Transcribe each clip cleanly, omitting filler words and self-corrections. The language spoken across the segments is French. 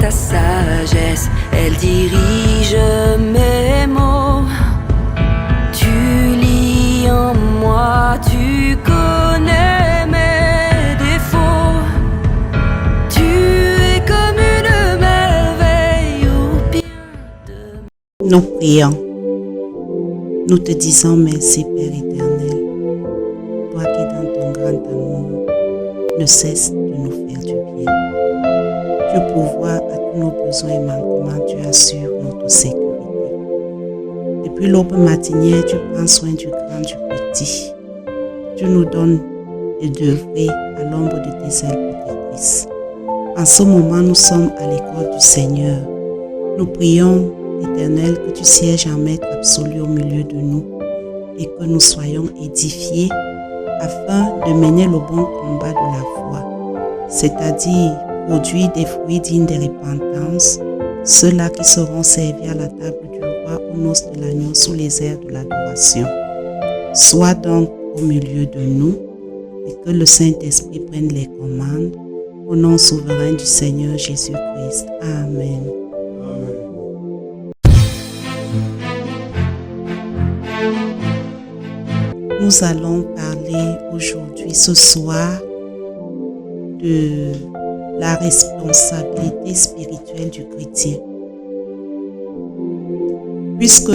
ta sagesse, elle dirige mes mots. Tu lis en moi, tu connais mes défauts. Tu es comme une merveille au pire de... Nous prions. Nous te disons merci, Père éternel. Toi qui dans ton grand amour ne cesses de nous faire du bien. Tu pourvois à tous nos besoins et manquements, tu assures notre sécurité. Depuis l'aube matinière, tu prends soin du grand, du petit. Tu nous donnes de d'œuvrer à l'ombre de tes ailes protectrices. En ce moment, nous sommes à l'école du Seigneur. Nous prions, Éternel, que tu sièges en maître absolu au milieu de nous et que nous soyons édifiés afin de mener le bon combat de la foi, c'est-à-dire produire des fruits dignes de repentance, ceux-là qui seront servis à la table du roi aux noces de l'agneau sous les airs de l'adoration. Sois donc au milieu de nous et que le Saint-Esprit prenne les commandes au nom souverain du Seigneur Jésus-Christ. Amen. Nous allons parler aujourd'hui, ce soir, de la responsabilité spirituelle du chrétien. Puisque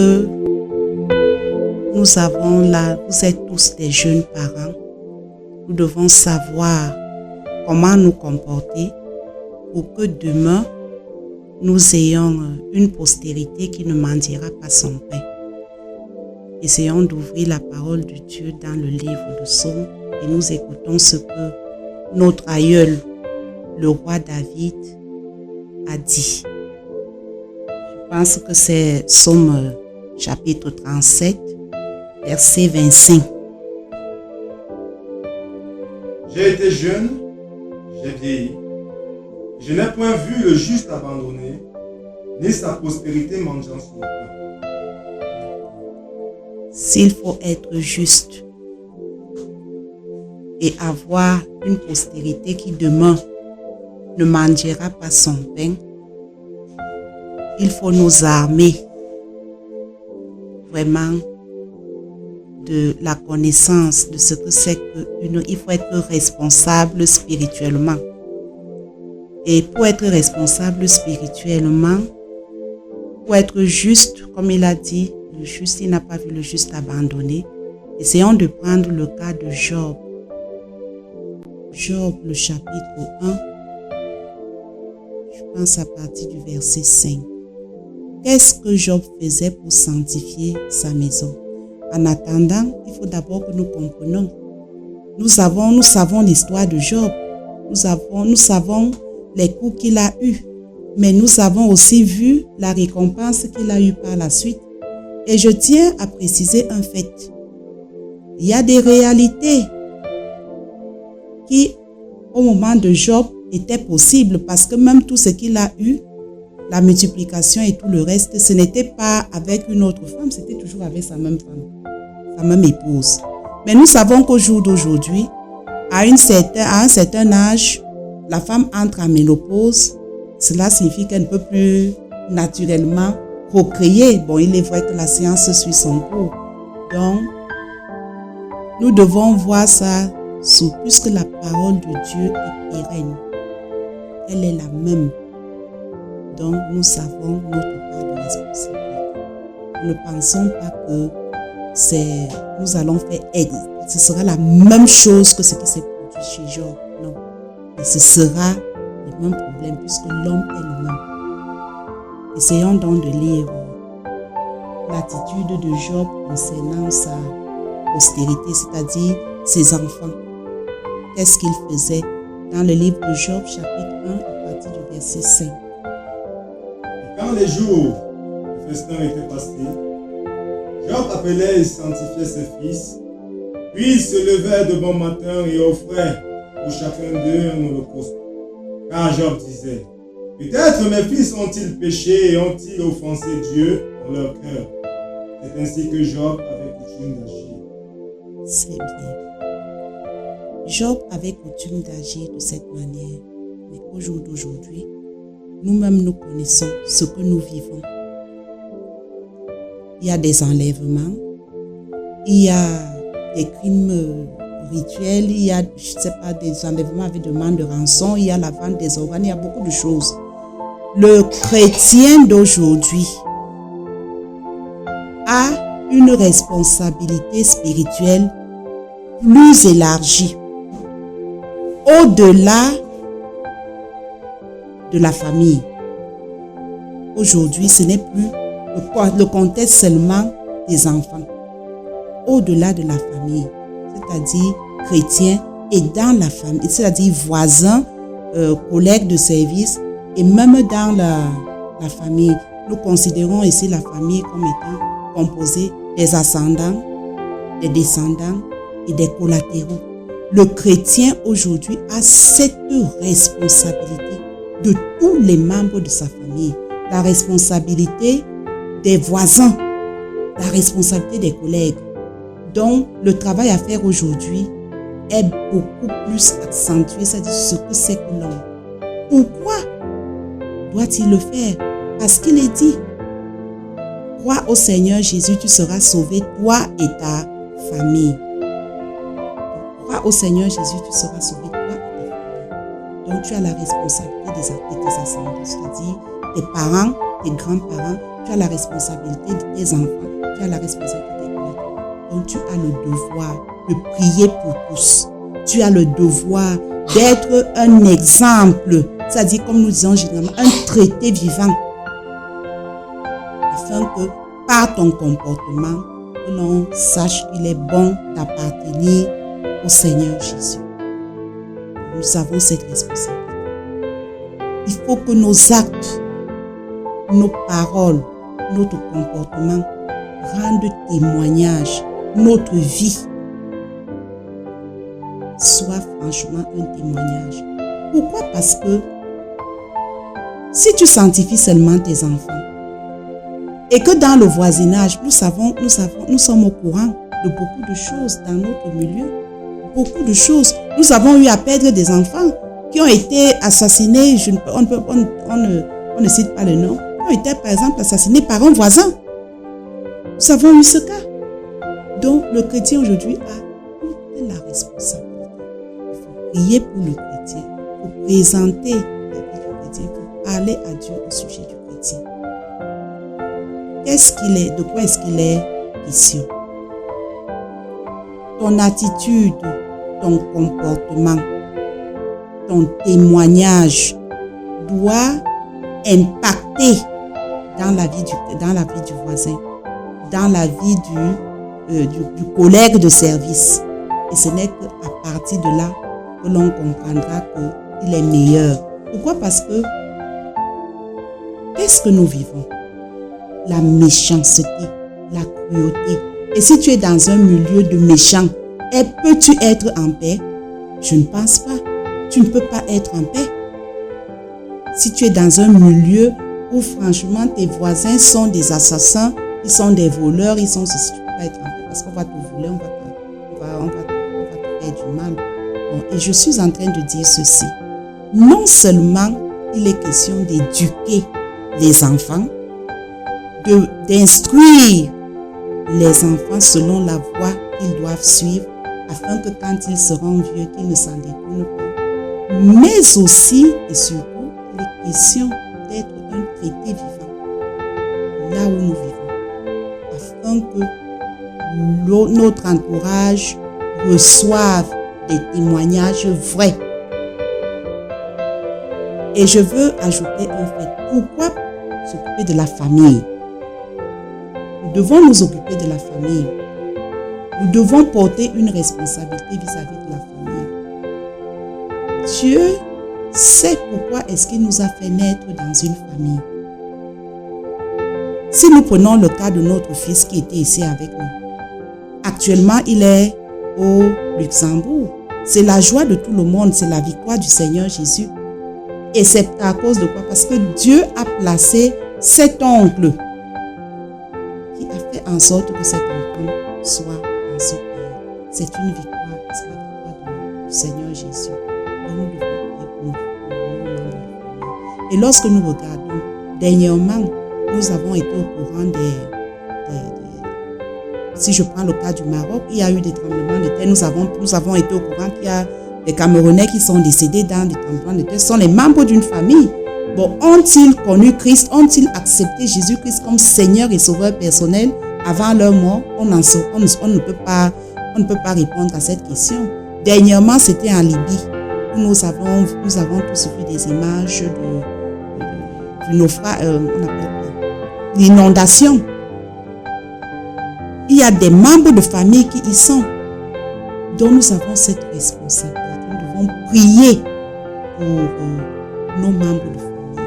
nous êtes tous des jeunes parents, nous devons savoir comment nous comporter pour que demain, nous ayons une postérité qui ne mendiera pas son pain. Essayons d'ouvrir la parole de Dieu dans le livre de Psaumes et nous écoutons ce que notre aïeul, le roi David, a dit. Je pense que c'est Psaume chapitre 37, verset 25. J'ai été jeune, j'ai vieilli. Je n'ai point vu le juste abandonné, ni sa postérité mangeant son pain. S'il faut être juste et avoir une postérité qui demain ne mendiera pas son pain, il faut nous armer vraiment de la connaissance de ce que c'est qu'il faut être responsable spirituellement. Et pour être responsable spirituellement, pour être juste, comme il a dit, le juste, il n'a pas vu le juste abandonné. Essayons de prendre le cas de Job. Job, le chapitre 1, je pense à partir du verset 5. Qu'est-ce que Job faisait pour sanctifier sa maison? En attendant, il faut d'abord que nous comprenions. Nous savons l'histoire de Job. Nous savons les coups qu'il a eus. Mais nous avons aussi vu la récompense qu'il a eue par la suite. Et je tiens à préciser un fait. Il y a des réalités qui, au moment de Job, étaient possibles parce que même tout ce qu'il a eu, la multiplication et tout le reste, ce n'était pas avec une autre femme, c'était toujours avec sa même femme, sa même épouse. Mais nous savons qu'au jour d'aujourd'hui, à un certain âge, la femme entre en ménopause. Cela signifie qu'elle ne peut plus naturellement procréer. Bon, il est vrai que la science suit son cours. Donc, nous devons voir ça puisque la parole de Dieu est pérenne. Elle est la même. Donc, nous savons notre part de responsabilité. Nous ne pensons pas que nous allons faire aider. Ce sera la même chose que ce qui s'est produit chez Job. Non. Mais ce sera le même problème puisque l'homme est le même. Essayons donc de lire l'attitude de Job concernant sa postérité, c'est-à-dire ses enfants. Qu'est-ce qu'il faisait? Dans le livre de Job, chapitre 1, à partir du verset 5. Et quand les jours du festin étaient passés, Job appelait et sanctifiait ses fils, puis il se levait de bon matin et offrait pour chacun d'eux un holocauste. Car Job disait, peut-être mes fils ont-ils péché et ont-ils offensé Dieu dans leur cœur. C'est ainsi que Job avait coutume d'agir. C'est bien. Job avait coutume d'agir de cette manière. Mais au jour d'aujourd'hui, nous-mêmes nous connaissons ce que nous vivons. Il y a des enlèvements, il y a des crimes rituels, il y a, je ne sais pas, des enlèvements avec demande de rançon, il y a la vente des organes, il y a beaucoup de choses. Le chrétien d'aujourd'hui a une responsabilité spirituelle plus élargie, au-delà de la famille. Aujourd'hui, ce n'est plus le contexte seulement des enfants, au-delà de la famille, c'est-à-dire chrétiens et dans la famille, c'est-à-dire voisins, collègues de service et même dans la famille. Nous considérons ici la famille comme étant composée des ascendants, des descendants et des collatéraux. Le chrétien aujourd'hui a cette responsabilité de tous les membres de sa famille, la responsabilité des voisins, la responsabilité des collègues. Donc, le travail à faire aujourd'hui est beaucoup plus accentué, c'est-à-dire ce que c'est que l'homme. Pourquoi doit-il le faire? Parce qu'il est dit, crois au Seigneur Jésus, tu seras sauvé, toi et ta famille. Crois au Seigneur Jésus, tu seras sauvé, toi et ta famille. Donc, tu as la responsabilité de tes ascendants, c'est-à-dire tes parents, tes grands-parents, tu as la responsabilité de tes enfants, tu as la responsabilité des collègues. Donc, tu as le devoir de prier pour tous. Tu as le devoir d'être un exemple, c'est-à-dire, comme nous disons généralement, un traité vivant, afin que par ton comportement, que l'on sache qu'il est bon d'appartenir au Seigneur Jésus. Nous avons cette responsabilité. Il faut que nos actes, nos paroles, notre comportement rendent témoignage, notre vie soit franchement un témoignage. Pourquoi? Parce que si tu sanctifies seulement tes enfants et que dans le voisinage, nous sommes au courant de beaucoup de choses dans notre milieu, beaucoup de choses. Nous avons eu à perdre des enfants qui ont été assassinés, on ne cite pas le nom, qui ont été par exemple assassinés par un voisin. Nous avons eu ce cas. Donc le chrétien aujourd'hui a toute la responsabilité. Il faut prier pour le chrétien, il faut présenter la vie du chrétien, il faut parler à Dieu au sujet du chrétien. Qu'est-ce qu'il est? De quoi est-ce qu'il est question? Ton attitude, ton comportement, ton témoignage doit impacter dans la vie du voisin, dans la vie du collègue de service. Et ce n'est qu'à partir de là que l'on comprendra qu'il est meilleur. Pourquoi? Parce que qu'est-ce que nous vivons? La méchanceté, la cruauté. Et si tu es dans un milieu de méchants, peux-tu être en paix? Je ne pense pas. Tu ne peux pas être en paix. Si tu es dans un milieu où franchement tes voisins sont des assassins, ils sont des voleurs, ils sont ceci, tu ne peux pas être en paix parce qu'on va te voler, on va te faire du mal. Bon, et je suis en train de dire ceci. Non seulement il est question d'éduquer les enfants, d'instruire les enfants selon la voie qu'ils doivent suivre, afin que quand ils seront vieux, qu'ils ne s'en détournent pas. Mais aussi et surtout, il est question d'être un traité vivant, là où nous vivons, afin que notre entourage reçoive des témoignages vrais. Et je veux ajouter un fait. Pourquoi s'occuper de la famille? Nous devons nous occuper de la famille. Nous devons porter une responsabilité vis-à-vis de la famille. Dieu sait pourquoi est-ce qu'il nous a fait naître dans une famille. Si nous prenons le cas de notre fils qui était ici avec nous, actuellement il est au Luxembourg. C'est la joie de tout le monde, c'est la victoire du Seigneur Jésus. Et c'est à cause de quoi? Parce que Dieu a placé cet oncle qui a fait en sorte que cet enfant soit dans ce pays. C'est une victoire, c'est la victoire du Seigneur Jésus. Donc nous devons prier pour nous. Et lorsque nous regardons, dernièrement, nous avons été au courant si je prends le cas du Maroc, il y a eu des tremblements de terre. Nous avons été au courant qu'il y a des Camerounais qui sont décédés dans des tremblements de terre. Ce sont les membres d'une famille. Bon, ont-ils connu Christ? Ont-ils accepté Jésus-Christ comme Seigneur et Sauveur personnel avant leur mort? On ne peut pas répondre à cette question. Dernièrement, c'était en Libye. Nous avons tous vu des images du naufrage, l'inondation. Il y a des membres de famille qui y sont. Donc nous avons cette responsabilité. Nous devons prier pour nos membres de famille.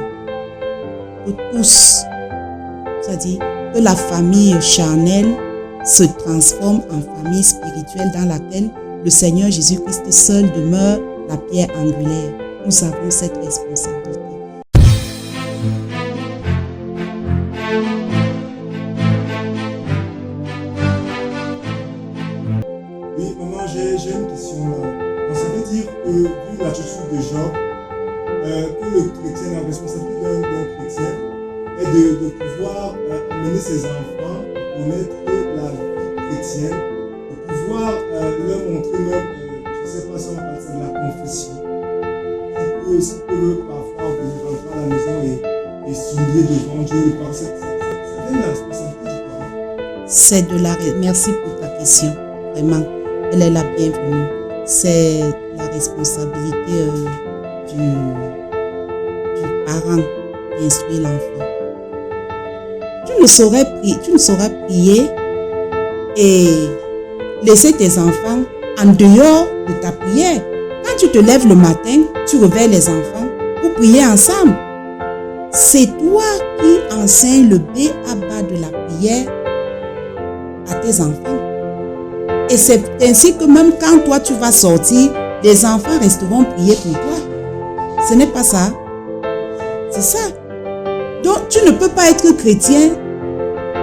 Pour tous. C'est-à-dire que la famille charnelle se transforme en famille spirituelle dans laquelle le Seigneur Jésus-Christ seul demeure la pierre angulaire. Nous avons cette responsabilité. Oui, maman, j'ai une question là. Donc, ça veut dire que, vu l'attitude de Job, que le chrétien, la responsabilité d'un chrétien est de pouvoir amener ses enfants à connaître la vie chrétienne, de pouvoir leur montrer même, je ne sais pas si on parle de la confession, s'ils peuvent parfois venir rentrer à la maison et s'humilier devant Dieu, c'est la responsabilité du parent. Merci pour ta question, vraiment. Elle est la bienvenue. C'est la responsabilité du parent d'instruire l'enfant. Tu ne saurais prier et laisser tes enfants en dehors de ta prière. Quand tu te lèves le matin, tu réveilles les enfants pour prier ensemble. C'est toi qui enseignes le B.A.B.A. de la prière à tes enfants. Et c'est ainsi que même quand toi tu vas sortir, les enfants resteront prier pour toi. Ce n'est pas ça. C'est ça. Donc tu ne peux pas être chrétien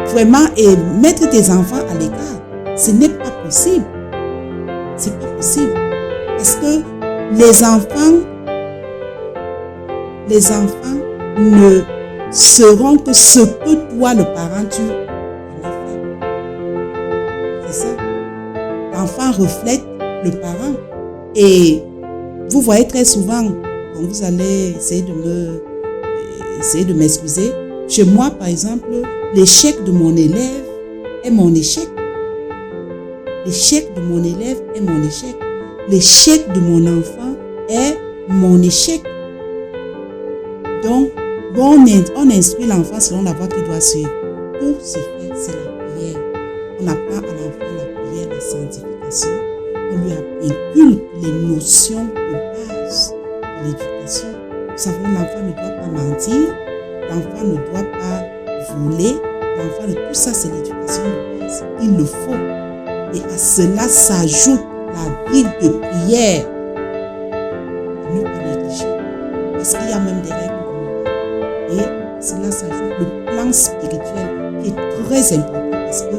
vraiment et mettre tes enfants à l'écart. Ce n'est pas possible. C'est pas possible. Parce que les enfants ne seront que ce que toi, le parent, tu en as fait. C'est ça. L'enfant reflète le parent. Et vous voyez très souvent, quand vous allez essayer de m'excuser, chez moi, par exemple, l'échec de mon élève est mon échec. L'échec de mon élève est mon échec. L'échec de mon enfant est mon échec. Donc, on instruit l'enfant selon la voie qu'il doit suivre. Pour ce faire, c'est la prière. On apprend à l'enfant la prière, la sanctification. On lui inculque les notions de base de l'éducation. Nous savons que l'enfant ne doit pas mentir, l'enfant ne doit pas voler, tout ça c'est l'éducation de base. Il le faut. Et à cela s'ajoute la vie de prière. Ne pas négliger. Parce qu'il y a même des règles de morale. Et cela s'ajoute le plan spirituel qui est très important parce que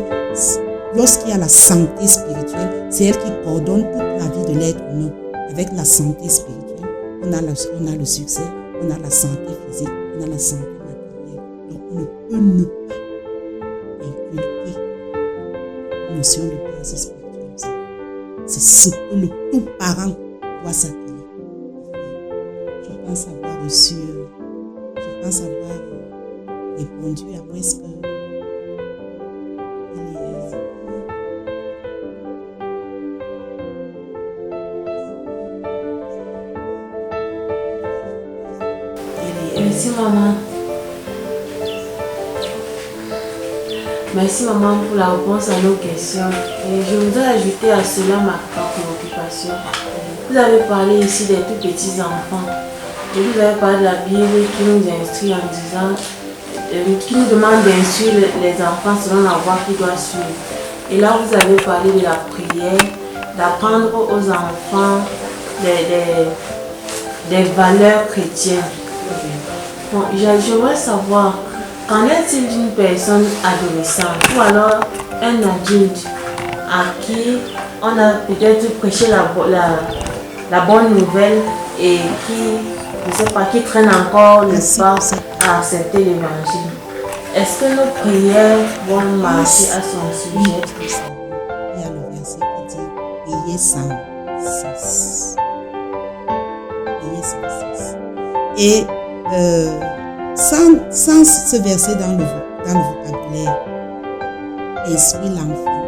lorsqu'il y a la santé spirituelle, c'est elle qui coordonne toute la vie de l'être humain. Avec la santé spirituelle, on a le succès, on a la santé physique, on a la santé matérielle. Donc on ne peut ne pas inculquer la notion de base spirituelle. C'est ce que le tout parent doit s'atteler. Je pense avoir répondu à moins ce que Merci maman. Merci maman pour la réponse à nos questions. Et je voudrais ajouter à cela ma préoccupation. Vous avez parlé ici des tout petits enfants. Et vous avez parlé de la Bible qui nous instruit en disant, qui nous demande d'instruire les enfants selon la voie qu'ils doivent suivre. Et là vous avez parlé de la prière, d'apprendre aux enfants des valeurs chrétiennes. Bon, j'aimerais savoir, qu'en est-il d'une personne adolescente ou alors un adulte à qui on a peut-être prêché la bonne nouvelle et qui je ne sais pas, qui traînent encore le Merci pas pour cette à accepter l'évangile. Est-ce que nos prières vont marcher à son Oui, sujet? parce que ça, il y a le verset qui dit priez sans cesse. Priez sans cesse. Et sans ce verset dans le vocabulaire, instruis l'enfant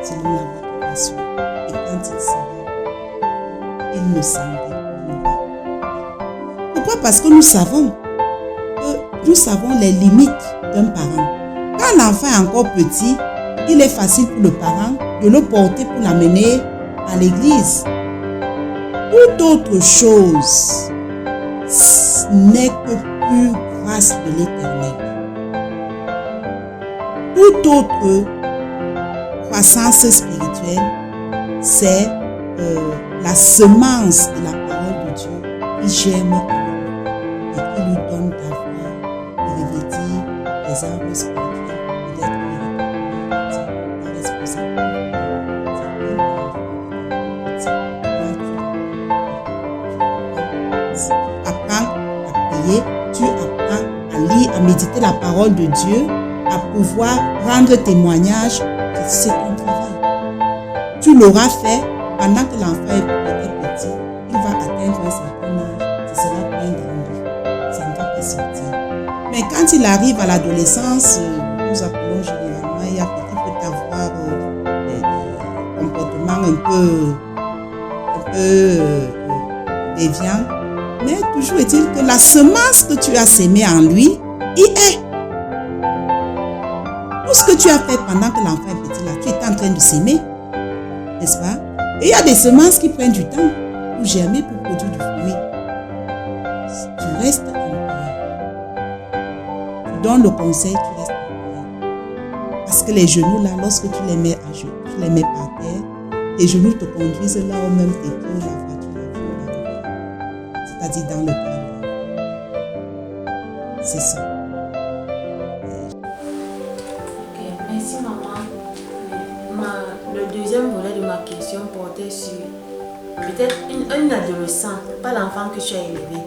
selon la motivation. Et quand il sera, il ne s'en détournera. Pourquoi? Parce que nous savons les limites d'un parent. Quand l'enfant est encore petit, il est facile pour le parent de le porter pour l'amener à l'église. Toute autre chose n'est que pure grâce de l'Éternel. Toute autre croissance spirituelle, c'est la semence de la parole de Dieu qui germe en nous et qui lui donne d'avoir, de revêtir des arbres spirituels et d'être la responsabilité. Tu apprends à prier, tu apprends à lire, à méditer la parole de Dieu, à pouvoir rendre témoignage que c'est ton travail. Tu l'auras fait pendant que l'enfant est petit. Il va atteindre un certain âge, ce sera plein d'envie. Ça ne va pas sortir. Mais quand il arrive à l'adolescence, nous appelons généralement, il y a peut-être avoir des comportements un peu déviants. Mais toujours est-il que la semence que tu as sémée en lui, il est. Tout ce que tu as fait pendant que l'enfant est petit là, tu es en train de s'aimer, n'est-ce pas? Et il y a des semences qui prennent du temps pour germer, pour produire du fruit. Tu restes en prière. Tu donnes le conseil, tu restes en prière. Parce que les genoux là, lorsque tu les mets à genoux, tu les mets par terre, tes genoux te conduisent là où même tes pieds, la voiture, c'est-à-dire dans le calme. C'est ça. Merci maman. Le deuxième volet de ma question portait sur peut-être un adolescent, pas l'enfant que tu as élevé,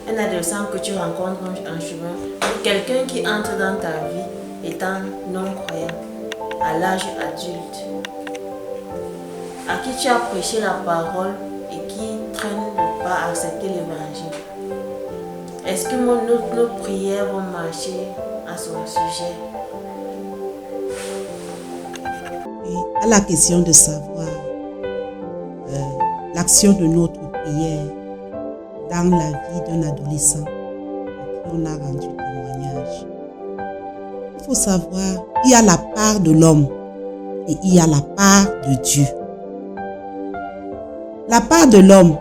un adolescent que tu rencontres en chemin, quelqu'un qui entre dans ta vie étant non-croyant, à l'âge adulte, à qui tu as prêché la parole et qui traîne le pas à accepter l'évangile. Est-ce que nos prières vont marcher à son sujet? À la question de savoir l'action de notre prière dans la vie d'un adolescent à qui on a rendu témoignage. Il faut savoir, il y a la part de l'homme et il y a la part de Dieu. La part de l'homme,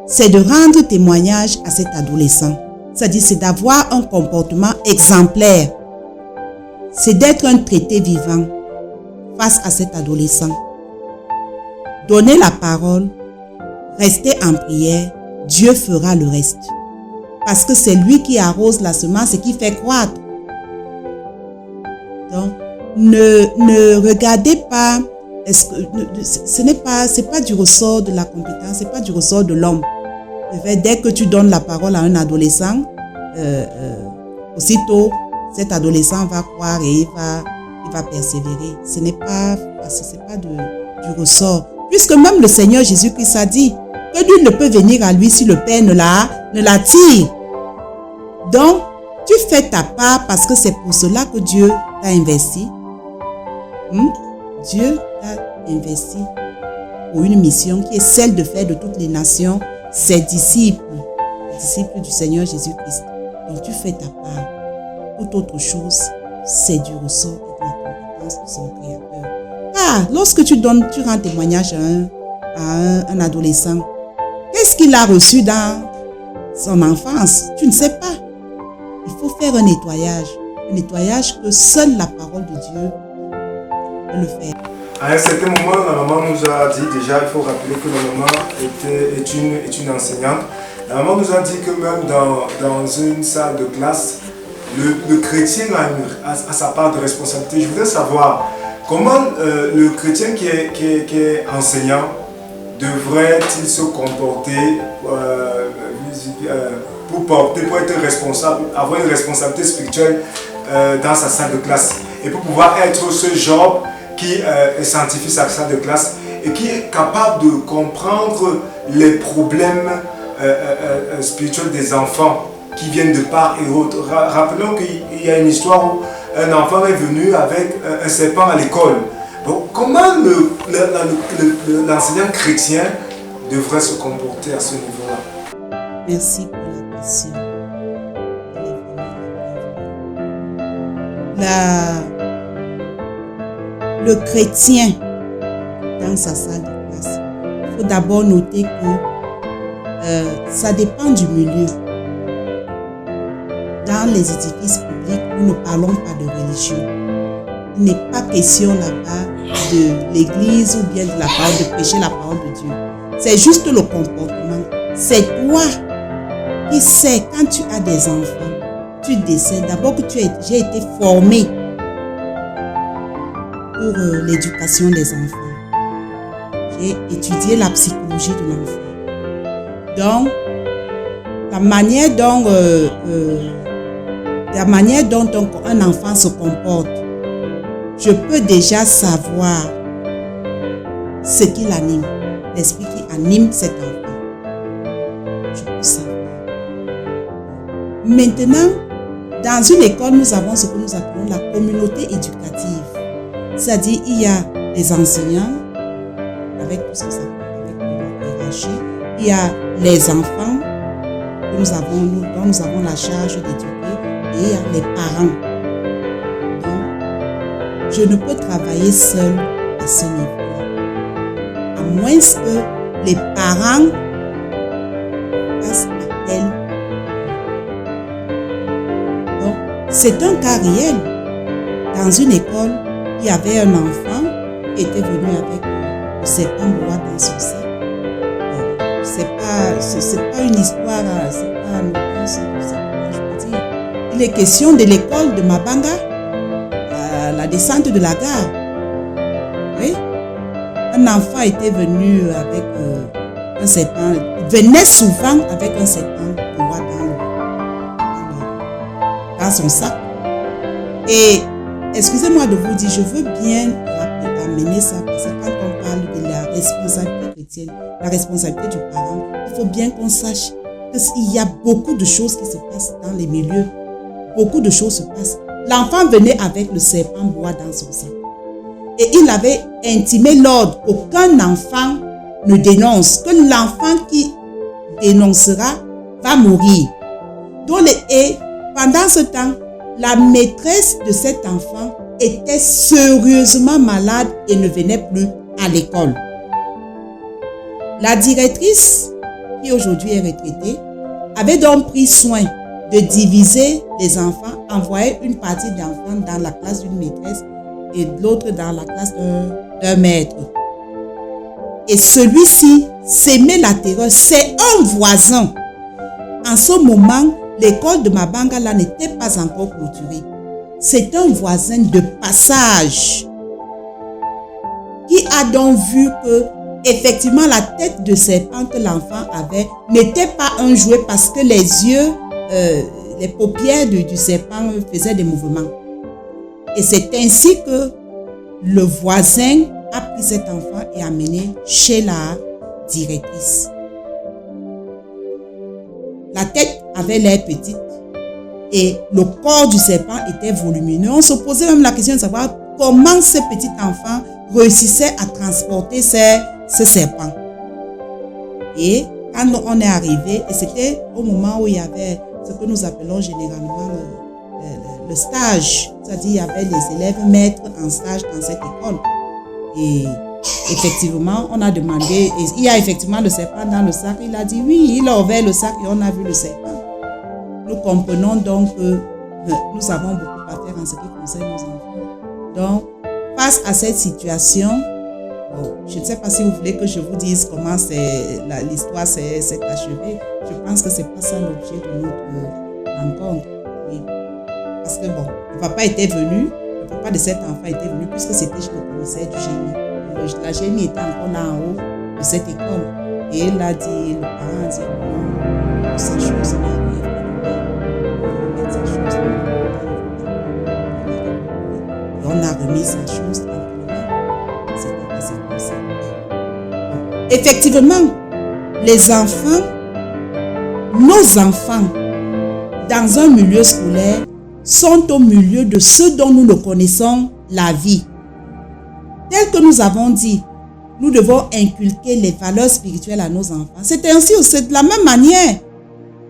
c'est de rendre témoignage à cet adolescent. C'est-à-dire, c'est d'avoir un comportement exemplaire. C'est d'être un traité vivant face à cet adolescent. Donnez la parole, restez en prière, Dieu fera le reste. Parce que c'est lui qui arrose la semence et qui fait croître. Donc, ne regardez pas, c'est pas du ressort de la compétence, c'est pas du ressort de l'homme. Dès que tu donnes la parole à un adolescent, aussitôt, cet adolescent va croire et il va persévérer. Ce n'est pas du ressort. Puisque même le Seigneur Jésus-Christ a dit que nul ne peut venir à lui si le Père ne l'attire. Donc, tu fais ta part parce que c'est pour cela que Dieu t'a investi. Dieu t'a investi pour une mission qui est celle de faire de toutes les nations ses disciples du Seigneur Jésus-Christ. Donc, tu fais ta part. Toute autre chose, c'est du ressort et de la compétence de son Créateur. Car lorsque tu rends témoignage à un adolescent, qu'est-ce qu'il a reçu dans son enfance? Tu ne sais pas. Il faut faire un nettoyage que seule la parole de Dieu peut le faire. À un certain moment, la maman nous a dit, déjà il faut rappeler que la maman est une enseignante. La maman nous a dit que même dans une salle de classe, le chrétien a sa part de responsabilité. Je voudrais savoir comment le chrétien qui est enseignant devrait-il se comporter pour porter, pour être responsable, avoir une responsabilité spirituelle dans sa salle de classe. Et pour pouvoir être ce genre qui sanctifie sa salle de classe et qui est capable de comprendre les problèmes spirituels des enfants qui viennent de part et autre. Rappelons qu'il y a une histoire où un enfant est venu avec un serpent à l'école. Donc, comment l'enseignant chrétien devrait se comporter à ce niveau-là? Merci pour la question. Le chrétien dans sa salle de classe, il faut d'abord noter que ça dépend du milieu. Dans les édifices publics, nous ne parlons pas de religion. Il n'est pas question là-bas de l'église ou bien de la parole, de prêcher la parole de Dieu. C'est juste le comportement. C'est toi qui sais, quand tu as des enfants, tu décèdes d'abord que j'ai été formé pour l'éducation des enfants. J'ai étudié la psychologie de l'enfant. Donc, la manière dont un enfant se comporte, je peux déjà savoir ce qui l'anime, l'esprit qui anime cet enfant. Je peux savoir. Maintenant, dans une école, nous avons ce que nous appelons la communauté éducative. C'est-à-dire, il y a les enseignants, avec tout ce que ça fait, avec la hiérarchie. Il y a les enfants que dont nous avons la charge d'éduquer, et il y a les parents. Donc, je ne peux travailler seul à ce niveau-là. À moins que les parents fassent appel. Donc, c'est un cas réel. Dans une école, il y avait un enfant qui était venu avec le serpent bois dans son sac. C'est pas une histoire, c'est pas je peux dire. Il est question de l'école de Mabanga, la descente de la gare. Oui. Un enfant était venu avec un serpent, venait souvent avec un serpent bois dans son sac. Et excusez-moi de vous dire, je veux bien amener ça parce que quand on parle de la responsabilité chrétienne, la responsabilité du parent, il faut bien qu'on sache qu'il y a beaucoup de choses qui se passent dans les milieux. Beaucoup de choses se passent. L'enfant venait avec le serpent bois dans son sac. Et il avait intimé l'ordre qu'aucun enfant ne dénonce, que l'enfant qui dénoncera va mourir. Et pendant ce temps, la maîtresse de cet enfant était sérieusement malade et ne venait plus à l'école. La directrice, qui aujourd'hui est retraitée, avait donc pris soin de diviser les enfants, envoyer une partie d'enfants dans la classe d'une maîtresse et l'autre dans la classe d'un maître. Et celui-ci s'aimait la terreur. C'est un voisin. En ce moment, l'école de Mabanga là n'était pas encore clôturée. C'est un voisin de passage qui a donc vu que effectivement la tête de serpent que l'enfant avait n'était pas un jouet parce que les yeux, les paupières du serpent faisaient des mouvements. Et c'est ainsi que le voisin a pris cet enfant et amené chez la directrice. La tête avait l'air petite et le corps du serpent était volumineux. On se posait même la question de savoir comment ce petit enfant réussissait à transporter ce serpent. Et quand on est arrivé, et c'était au moment où il y avait ce que nous appelons généralement le stage, c'est-à-dire il y avait les élèves maîtres en stage dans cette école. Et effectivement, on a demandé, et il y a effectivement le serpent dans le sac. Il a dit oui, il a ouvert le sac et on a vu le serpent. Nous comprenons donc que nous avons beaucoup à faire en ce qui concerne nos enfants. Donc, face à cette situation, je ne sais pas si vous voulez que je vous dise comment l'histoire s'est achevée. Je pense que ce n'est pas ça l'objet de notre rencontre. Oui. Parce que le papa était venu, le papa de cet enfant était venu puisque c'était le commissaire du génie. La génie était encore là en haut de cette école. Et il a dit, le parent a dit, non, sa chose n'arrive pas. Sa chose et on a remis sa chose entre les mains. C'était passé comme ça. Effectivement, les enfants, nos enfants, dans un milieu scolaire, sont au milieu de ceux dont nous ne connaissons la vie. Tel que nous avons dit, nous devons inculquer les valeurs spirituelles à nos enfants. C'est ainsi aussi de la même manière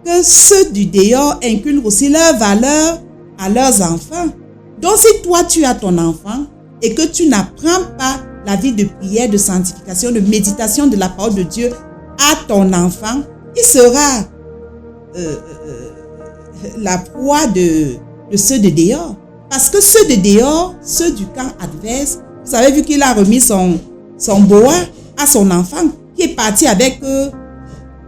que ceux du dehors inculquent aussi leurs valeurs à leurs enfants. Donc si toi tu as ton enfant et que tu n'apprends pas la vie de prière, de sanctification, de méditation de la parole de Dieu à ton enfant, il sera la proie de ceux de dehors. Parce que ceux de dehors, ceux du camp adverse, vous avez vu qu'il a remis son boa à son enfant qui est parti avec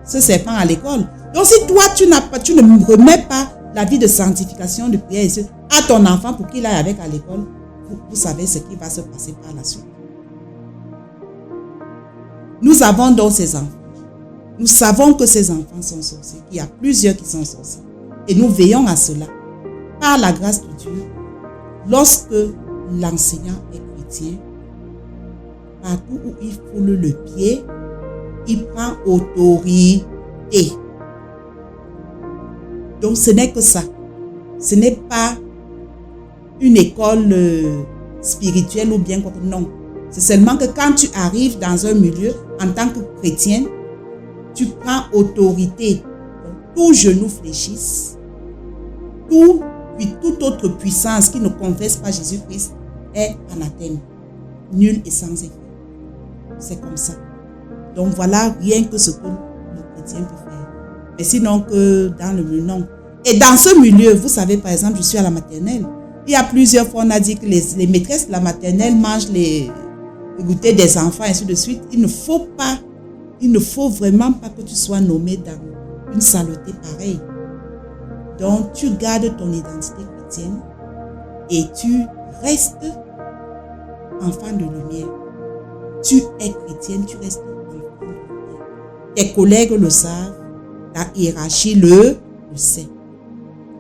ce serpent à l'école. Donc si toi tu ne remets pas la vie de sanctification, de prière à ton enfant pour qu'il aille avec à l'école, vous savez ce qui va se passer par la suite. Nous avons donc ces enfants. Nous savons que ces enfants sont sorciers. Il y a plusieurs qui sont sorciers. Et nous veillons à cela. Par la grâce de Dieu, lorsque l'enseignant est chrétien, partout où il foule le pied, il prend autorité. Donc ce n'est que ça. Ce n'est pas une école spirituelle ou bien quoi que non. C'est seulement que quand tu arrives dans un milieu en tant que chrétien, tu prends autorité. Tout genou fléchisse. Toute autre puissance qui ne confesse pas Jésus-Christ est anathème. Nul et sans effet. C'est comme ça. Donc voilà rien que ce que le chrétien peut faire. Mais sinon que dans le milieu, non. Et dans ce milieu, vous savez, par exemple, je suis à la maternelle. Il y a plusieurs fois, on a dit que les maîtresses de la maternelle mangent les goûters des enfants, et ainsi de suite. Il ne faut vraiment pas que tu sois nommé dans une saleté pareille. Donc, tu gardes ton identité chrétienne et tu restes enfant de lumière. Tu es chrétienne, tu restes enfant de lumière. Tes collègues le savent, ta hiérarchie le sait.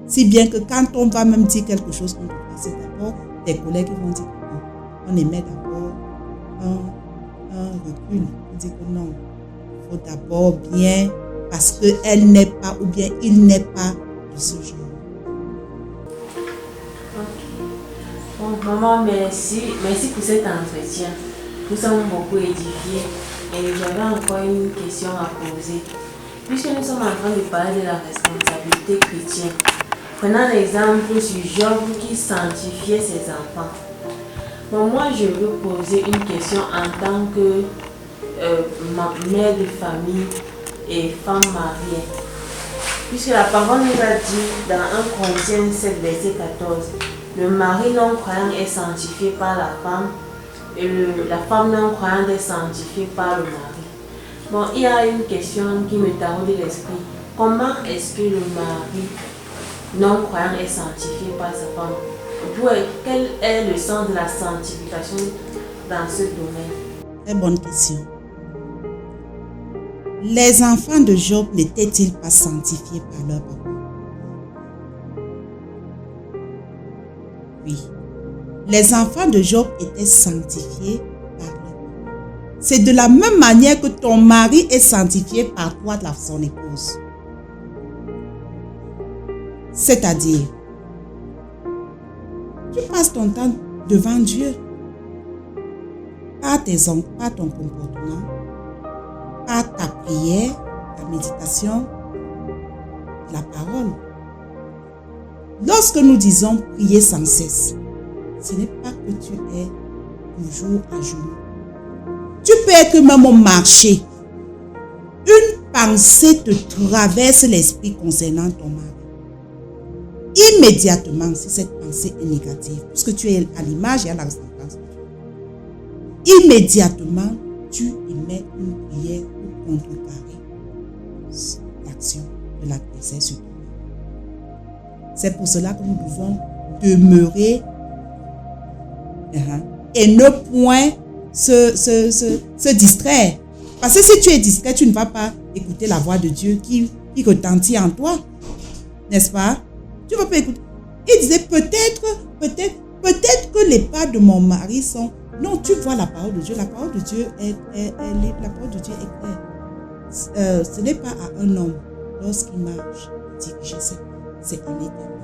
Si bien que quand on va même dire quelque chose contre toi, c'est d'abord tes collègues vont dire que non. On émet d'abord un recul. On dit que non, il faut d'abord bien, parce qu'elle n'est pas, ou bien il n'est pas de ce genre. Ok. Bon, maman, merci pour cet entretien. Nous sommes beaucoup édifiés et j'avais encore une question à poser. Puisque nous sommes en train de parler de la responsabilité chrétienne, prenons l'exemple sur Job qui sanctifiait ses enfants. Bon, moi, je veux poser une question en tant que mère de famille et femme mariée. Puisque la parole nous a dit dans 1 Corinthiens 7, verset 14, le mari non-croyant est sanctifié par la femme et la femme non-croyante est sanctifiée par le mari. Bon, il y a une question qui me taraude l'esprit. Comment est-ce que le mari non-croyant est sanctifié par sa femme? Quel est le sens de la sanctification dans ce domaine? Très bonne question. Les enfants de Job n'étaient-ils pas sanctifiés par leur papa? Oui. Les enfants de Job étaient sanctifiés par leur papa. C'est de la même manière que ton mari est sanctifié par toi, son épouse. C'est-à-dire, tu passes ton temps devant Dieu par ton comportement, par ta prière, ta méditation, la parole. Lorsque nous disons prier sans cesse, ce n'est pas que tu es toujours à genoux. Tu peux être même au marché. Une pensée te traverse l'esprit concernant ton mari. Immédiatement, si cette pensée est négative, puisque tu es à l'image et à la ressemblance, immédiatement, tu émets une prière pour contrecarrer l'action de l'adversaire sur toi. C'est pour cela que nous devons demeurer et ne point se distraire. Parce que si tu es discret, tu ne vas pas écouter la voix de Dieu qui retentit en toi. N'est-ce pas? Tu ne vas pas écouter. Il disait peut-être que les pas de mon mari sont... Non, tu vois la parole de Dieu. La parole de Dieu la parole de Dieu est claire. Ce n'est pas à un homme, lorsqu'il marche, diriger ses pas. C'est à l'Éternel.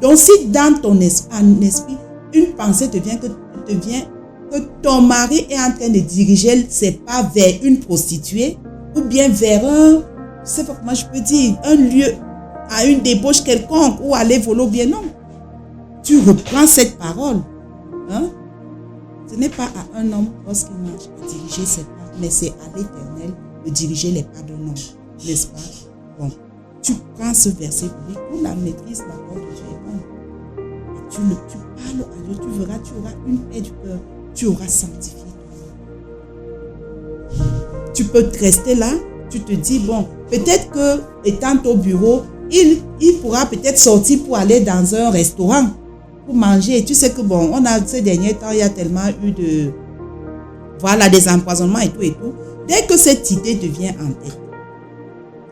Donc si dans ton esprit, une pensée te vient que ton mari est en train de diriger ses pas vers une prostituée ou bien vers je sais pas comment je peux dire, un lieu à une débauche quelconque ou aller voler ou bien non. Tu reprends cette parole. Hein? Ce n'est pas à un homme lorsqu'il marche de diriger ses pas, mais c'est à l'Éternel de diriger les pas d'un homme. N'est-ce pas? Bon, tu prends ce verset pour la maîtrise, la parole de Dieu est bonne. Et tu parles à Dieu, tu verras, tu auras une paix du cœur, tu auras sanctifié ton âme. Tu peux te rester là, tu te dis, bon, peut-être que étant au bureau, il pourra peut-être sortir pour aller dans un restaurant pour manger. Et tu sais que bon, on a ces derniers temps, il y a tellement eu de des empoisonnements et tout et tout. Dès que cette idée devient en tête,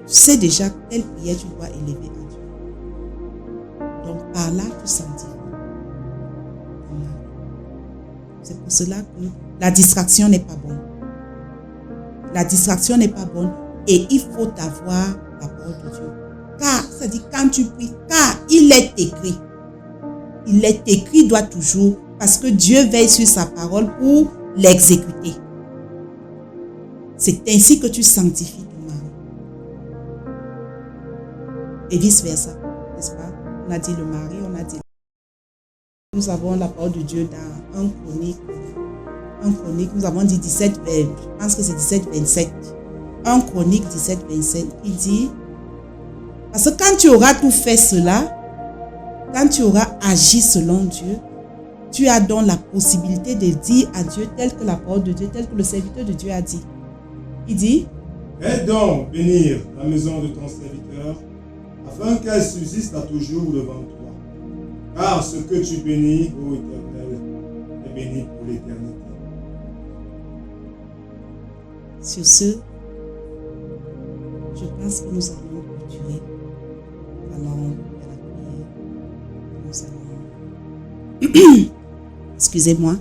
tu sais déjà quelle prière tu dois élever à Dieu. Donc par là, tu sanctifies. C'est pour cela que la distraction n'est pas bonne. La distraction n'est pas bonne et il faut avoir la parole de Dieu. Car, ça dit quand tu pries, car il est écrit. Il est écrit doit toujours, parce que Dieu veille sur sa parole pour l'exécuter. C'est ainsi que tu sanctifies ton mari. Et vice versa, n'est-ce pas? On a dit le mari, on a dit... Nous avons la parole de Dieu dans 1 Chronique, nous avons dit 17, je pense que c'est 17, 27. 1 Chronique 17, 27, il dit, parce que quand tu auras tout fait cela, quand tu auras agi selon Dieu, tu as donc la possibilité de dire à Dieu tel que la parole de Dieu, tel que le serviteur de Dieu a dit. Il dit, aide donc bénir la maison de ton serviteur, afin qu'elle subsiste à toujours devant toi. Car ce que tu bénis, ô Éternel, est béni pour l'éternité. Sur ce, je pense que nous allons clôturer. Nous allons faire la prière. Excusez-moi.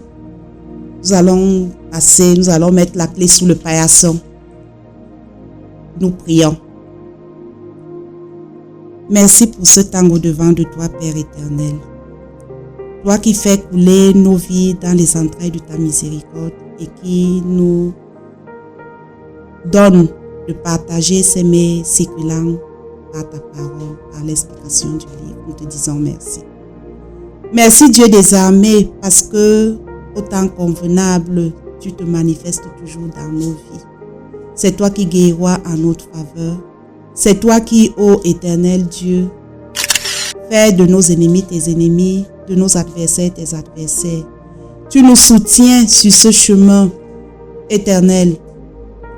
Nous allons mettre la clé sous le paillasson. Nous prions. Merci pour ce temps au-devant de toi, Père éternel. Toi qui fais couler nos vies dans les entrailles de ta miséricorde et qui nous donne de partager ces mets séculants par ta parole, par l'explication du livre. Nous te disons merci. Merci Dieu des armées, parce que au temps convenable, tu te manifestes toujours dans nos vies. C'est toi qui guériras en notre faveur. C'est toi qui, ô éternel Dieu, fais de nos ennemis tes ennemis, de nos adversaires tes adversaires. Tu nous soutiens sur ce chemin éternel.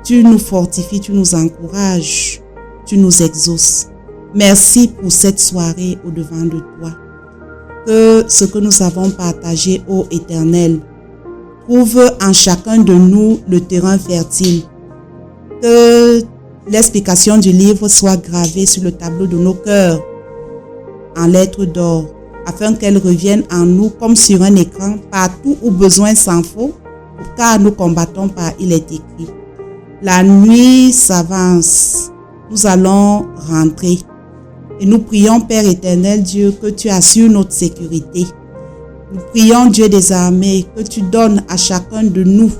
Tu nous fortifies, tu nous encourages, tu nous exauces. Merci pour cette soirée au-devant de toi. Que ce que nous avons partagé, ô Éternel, trouve en chacun de nous le terrain fertile. Que l'explication du livre soit gravée sur le tableau de nos cœurs en lettres d'or, afin qu'elle revienne en nous comme sur un écran, partout où besoin s'en faut, car nous combattons par il est écrit. La nuit s'avance, nous allons rentrer. Et nous prions, Père éternel Dieu, que tu assures notre sécurité. Nous prions, Dieu des armées, que tu donnes à chacun de nous,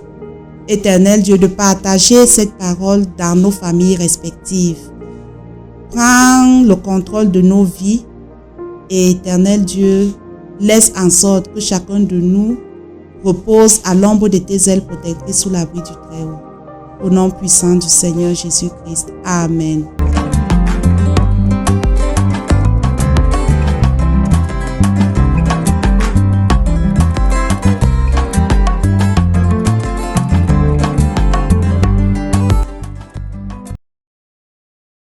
éternel Dieu, de partager cette parole dans nos familles respectives. Prends le contrôle de nos vies et, éternel Dieu, laisse en sorte que chacun de nous repose à l'ombre de tes ailes protectrices sous l'abri du Très-Haut. Au nom puissant du Seigneur Jésus-Christ. Amen.